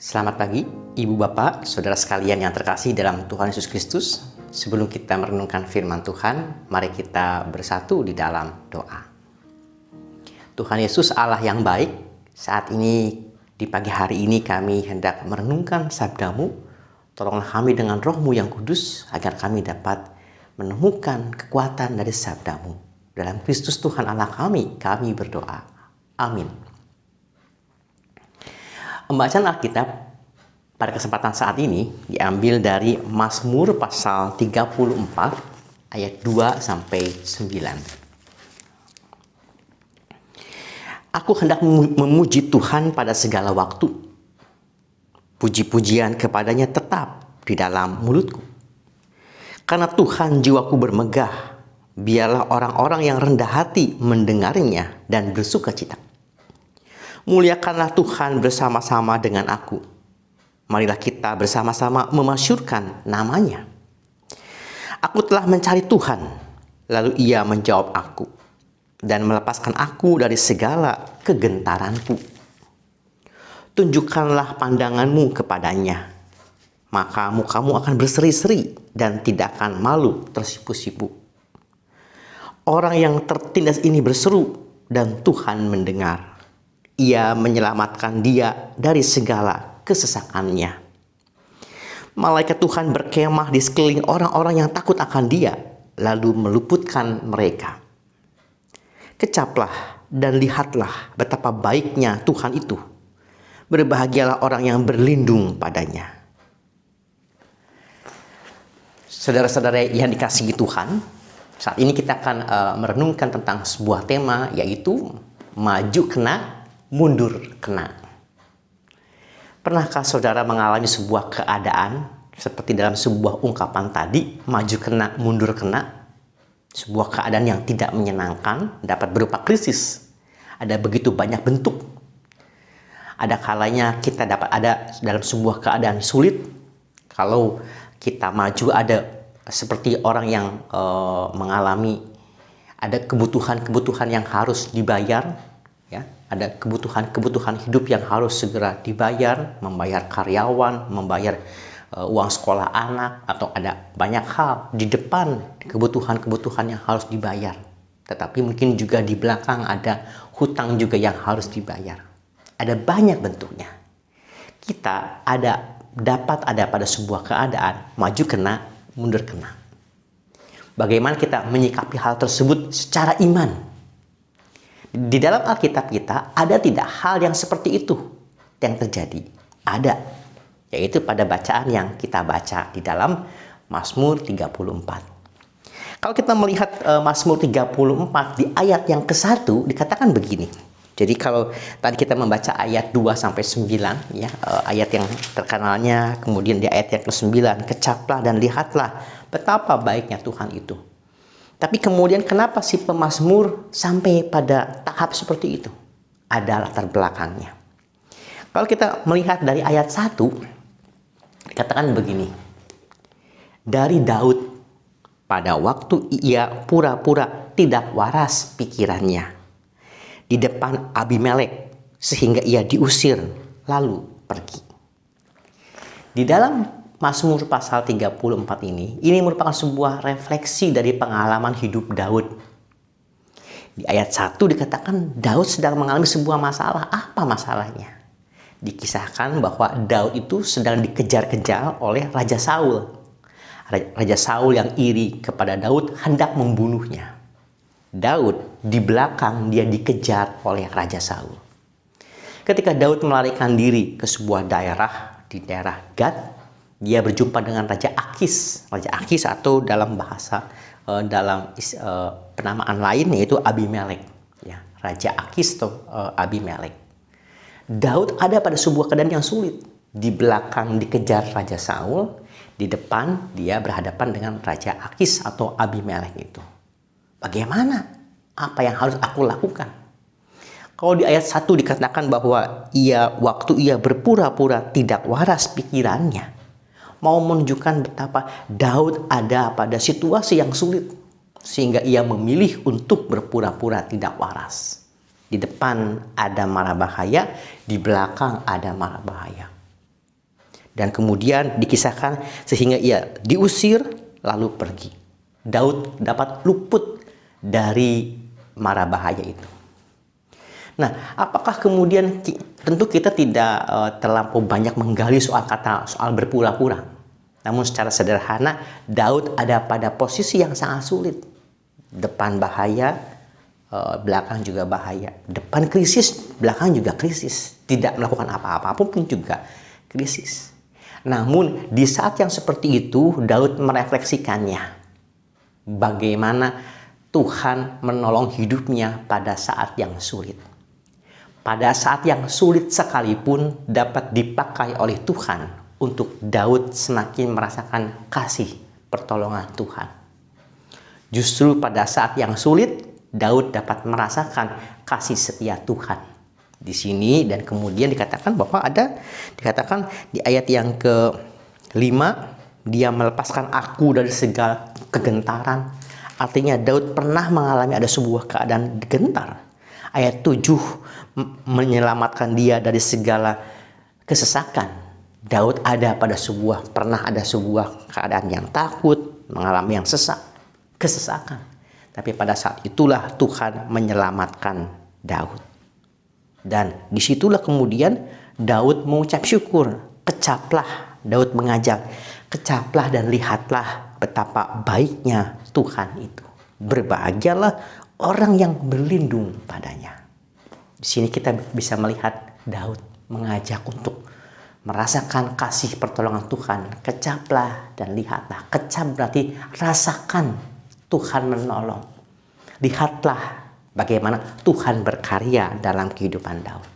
Selamat pagi, Ibu Bapak, Saudara sekalian yang terkasih dalam Tuhan Yesus Kristus. Sebelum kita merenungkan firman Tuhan, mari kita bersatu di dalam doa. Tuhan Yesus Allah yang baik, saat ini di pagi hari ini kami hendak merenungkan sabda-Mu. Tolonglah kami dengan Roh-Mu yang kudus, agar kami dapat menemukan kekuatan dari sabda-Mu. Dalam Kristus Tuhan Allah kami berdoa. Amin. Pembacaan Alkitab pada kesempatan saat ini diambil dari Mazmur pasal 34 ayat 2-9. Aku hendak memuji Tuhan pada segala waktu. Puji-pujian kepadanya tetap di dalam mulutku. Karena Tuhan jiwaku bermegah, biarlah orang-orang yang rendah hati mendengarnya dan bersukacita. Muliakanlah Tuhan bersama-sama dengan aku. Marilah kita bersama-sama memasyurkan namanya. Aku telah mencari Tuhan, lalu Ia menjawab aku dan melepaskan aku dari segala kegentaranku. Tunjukkanlah pandanganmu kepadanya, maka mukamu akan berseri-seri dan tidak akan malu tersipu-sipu. Orang yang tertindas ini berseru dan Tuhan mendengar. Ia menyelamatkan dia dari segala kesesakannya. Malaikat Tuhan berkemah di sekeliling orang-orang yang takut akan dia, lalu meluputkan mereka. Kecaplah dan lihatlah betapa baiknya Tuhan itu. Berbahagialah orang yang berlindung padanya. Saudara-saudara yang dikasihi Tuhan, saat ini kita akan merenungkan tentang sebuah tema, yaitu maju kena, mundur kena. Pernahkah saudara mengalami sebuah keadaan seperti dalam sebuah ungkapan tadi, maju kena, mundur kena? Sebuah keadaan yang tidak menyenangkan, dapat berupa krisis. Ada begitu banyak bentuk. Ada kalanya kita dapat ada dalam sebuah keadaan sulit. Kalau kita maju, ada seperti orang yang mengalami ada kebutuhan-kebutuhan yang harus dibayar, ya. Ada kebutuhan hidup yang harus segera dibayar, membayar karyawan, membayar uang sekolah anak, atau ada banyak hal di depan kebutuhan-kebutuhan yang harus dibayar. Tetapi mungkin juga di belakang ada hutang juga yang harus dibayar. Ada banyak bentuknya. Kita dapat ada pada sebuah keadaan, maju kena, mundur kena. Bagaimana kita menyikapi hal tersebut secara iman? Di dalam Alkitab kita ada tidak hal yang seperti itu yang terjadi? Ada, yaitu pada bacaan yang kita baca di dalam Mazmur 34. Kalau kita melihat Mazmur 34 di ayat yang ke-1 dikatakan begini. Jadi kalau tadi kita membaca ayat 2-9, ya, ayat yang terkenalnya, kemudian di ayat yang ke-9, kecaplah dan lihatlah betapa baiknya Tuhan itu. Tapi kemudian kenapa si pemazmur sampai pada tahap seperti itu? Ada latar belakangnya. Kalau kita melihat dari ayat 1, dikatakan begini. Dari Daud, pada waktu ia pura-pura tidak waras pikirannya, di depan Abimelek, sehingga ia diusir, lalu pergi. Di dalam Mazmur pasal 34 ini merupakan sebuah refleksi dari pengalaman hidup Daud. Di ayat 1 dikatakan Daud sedang mengalami sebuah masalah. Apa masalahnya? Dikisahkan bahwa Daud itu sedang dikejar-kejar oleh Raja Saul. Raja Saul yang iri kepada Daud hendak membunuhnya. Daud di belakang dia dikejar oleh Raja Saul. Ketika Daud melarikan diri ke sebuah daerah, di daerah Gad, dia berjumpa dengan Raja Akis. Raja Akis atau dalam bahasa penamaan lain yaitu Abimelek. Ya, Raja Akis atau Abimelek. Daud ada pada sebuah keadaan yang sulit. Di belakang dikejar Raja Saul, di depan dia berhadapan dengan Raja Akis atau Abimelek itu. Bagaimana? Apa yang harus aku lakukan? Kalau di ayat 1 dikatakan bahwa waktu ia berpura-pura tidak waras pikirannya, mau menunjukkan betapa Daud ada pada situasi yang sulit, sehingga ia memilih untuk berpura-pura tidak waras. Di depan ada mara bahaya, di belakang ada mara bahaya. Dan kemudian dikisahkan sehingga ia diusir lalu pergi. Daud dapat luput dari mara bahaya itu. Nah, apakah kemudian tentu kita tidak terlampau banyak menggali soal berpura-pura. Namun secara sederhana, Daud ada pada posisi yang sangat sulit. Depan bahaya, belakang juga bahaya. Depan krisis, belakang juga krisis. Tidak melakukan apa-apa pun juga krisis. Namun di saat yang seperti itu, Daud merefleksikannya. Bagaimana Tuhan menolong hidupnya pada saat yang sulit. Pada saat yang sulit sekalipun dapat dipakai oleh Tuhan untuk Daud semakin merasakan kasih pertolongan Tuhan. Justru pada saat yang sulit, Daud dapat merasakan kasih setia Tuhan. Di sini dan kemudian dikatakan bahwa dikatakan di ayat yang ke-5, dia melepaskan aku dari segala kegentaran. Artinya Daud pernah mengalami ada sebuah keadaan gentar. Ayat 7 menyelamatkan dia dari segala kesesakan. Daud pernah ada sebuah keadaan yang takut, mengalami yang kesesakan. Tapi pada saat itulah Tuhan menyelamatkan Daud. Dan disitulah kemudian Daud mengucap syukur. Kecaplah, Daud mengajak, kecaplah dan lihatlah betapa baiknya Tuhan itu. Berbahagialah orang yang berlindung padanya. Di sini kita bisa melihat Daud mengajak untuk merasakan kasih pertolongan Tuhan. Kecaplah dan lihatlah. Kecap berarti rasakan Tuhan menolong. Lihatlah bagaimana Tuhan berkarya dalam kehidupan Daud.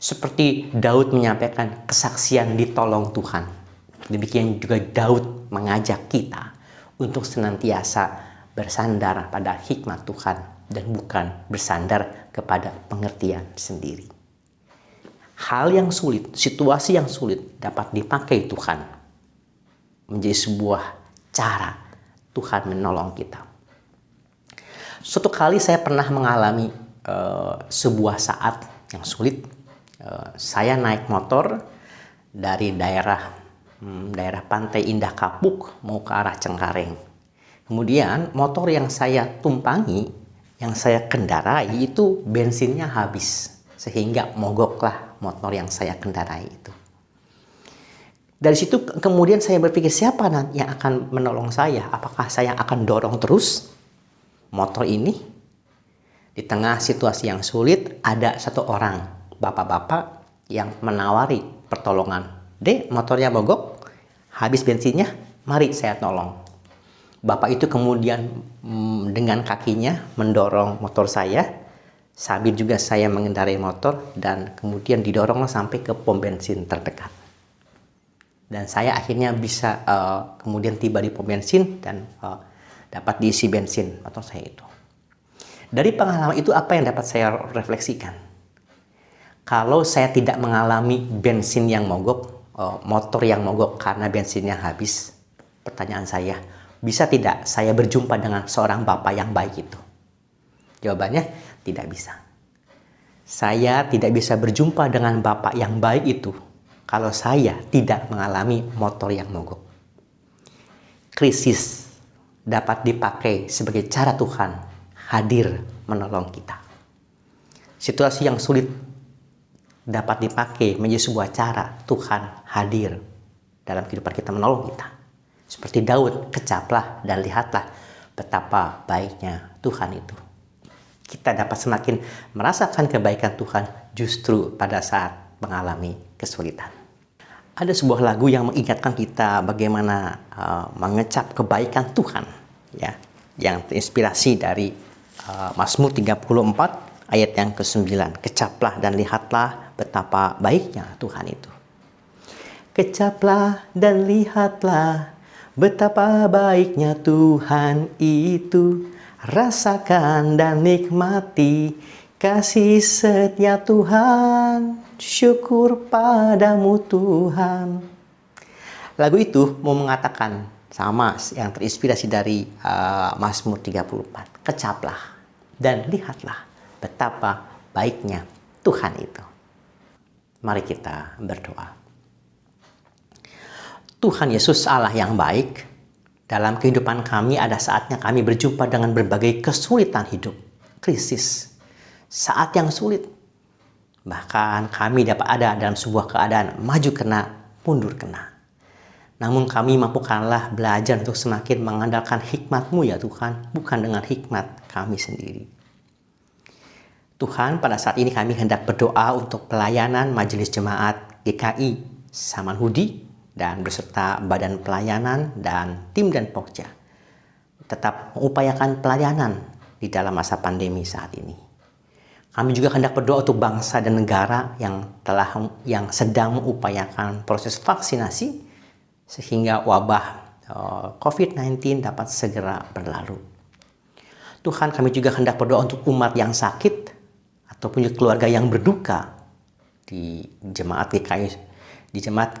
Seperti Daud menyampaikan kesaksian ditolong Tuhan. Demikian juga Daud mengajak kita untuk senantiasa bersandar pada hikmat Tuhan dan bukan bersandar kepada pengertian sendiri. Hal yang sulit, situasi yang sulit dapat dipakai Tuhan menjadi sebuah cara Tuhan menolong kita. Suatu kali saya pernah mengalami sebuah saat yang sulit. Saya naik motor dari daerah Pantai Indah Kapuk mau ke arah Cengkareng. Kemudian motor yang saya tumpangi, yang saya kendarai itu bensinnya habis. Sehingga mogoklah motor yang saya kendarai itu. Dari situ kemudian saya berpikir siapa yang akan menolong saya? Apakah saya akan dorong terus motor ini? Di tengah situasi yang sulit ada satu orang bapak-bapak yang menawari pertolongan. Dek, motornya mogok, habis bensinnya, mari saya tolong. Bapak itu kemudian dengan kakinya mendorong motor saya, sambil juga saya mengendarai motor dan kemudian didorong sampai ke pom bensin terdekat. Dan saya akhirnya bisa kemudian tiba di pom bensin dan dapat diisi bensin motor saya itu. Dari pengalaman itu apa yang dapat saya refleksikan? Kalau saya tidak mengalami bensin yang mogok, motor yang mogok karena bensinnya habis, pertanyaan saya, bisa tidak saya berjumpa dengan seorang bapak yang baik itu? Jawabannya, tidak bisa. Saya tidak bisa berjumpa dengan bapak yang baik itu kalau saya tidak mengalami motor yang mogok. Krisis dapat dipakai sebagai cara Tuhan hadir menolong kita. Situasi yang sulit dapat dipakai menjadi sebuah cara Tuhan hadir dalam kehidupan kita, menolong kita. Seperti Daud, kecaplah dan lihatlah betapa baiknya Tuhan itu. Kita dapat semakin merasakan kebaikan Tuhan justru pada saat mengalami kesulitan. Ada sebuah lagu yang mengingatkan kita bagaimana mengecap kebaikan Tuhan, ya, yang terinspirasi dari Mazmur 34 ayat yang ke-9. Kecaplah dan lihatlah betapa baiknya Tuhan itu. Kecaplah dan lihatlah betapa baiknya Tuhan itu. Rasakan dan nikmati kasih setia Tuhan. Syukur padamu Tuhan. Lagu itu mau mengatakan sama yang terinspirasi dari Mazmur 34. Kecaplah dan lihatlah betapa baiknya Tuhan itu. Mari kita berdoa. Tuhan Yesus Allah yang baik. Dalam kehidupan kami ada saatnya kami berjumpa dengan berbagai kesulitan hidup, krisis, saat yang sulit. Bahkan kami dapat ada dalam sebuah keadaan maju kena, mundur kena. Namun kami mampukanlah belajar untuk semakin mengandalkan hikmat-Mu ya Tuhan, bukan dengan hikmat kami sendiri. Tuhan, pada saat ini kami hendak berdoa untuk pelayanan Majelis Jemaat GKI Samanhudi dan beserta Badan Pelayanan dan tim dan Pokja. Tetap mengupayakan pelayanan di dalam masa pandemi saat ini. Kami juga hendak berdoa untuk bangsa dan negara yang sedang mengupayakan proses vaksinasi sehingga wabah COVID-19 dapat segera berlalu. Tuhan, kami juga hendak berdoa untuk umat yang sakit ataupun keluarga yang berduka di jemaat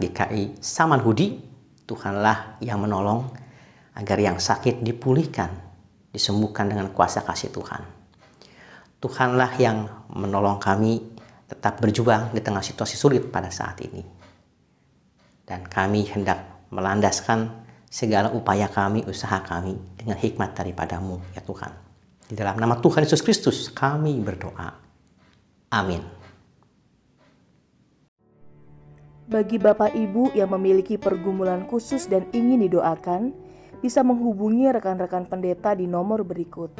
GKI Samanhudi. Tuhanlah yang menolong agar yang sakit dipulihkan, disembuhkan dengan kuasa kasih Tuhan. Tuhanlah yang menolong kami tetap berjuang di tengah situasi sulit pada saat ini. Dan kami hendak melandaskan segala upaya kami, usaha kami dengan hikmat daripada-Mu ya Tuhan. Di dalam nama Tuhan Yesus Kristus kami berdoa. Amin. Bagi Bapak Ibu yang memiliki pergumulan khusus dan ingin didoakan, bisa menghubungi rekan-rekan pendeta di nomor berikut.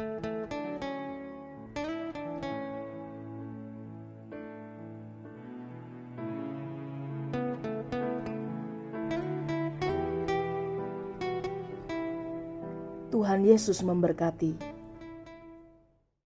Tuhan Yesus memberkati.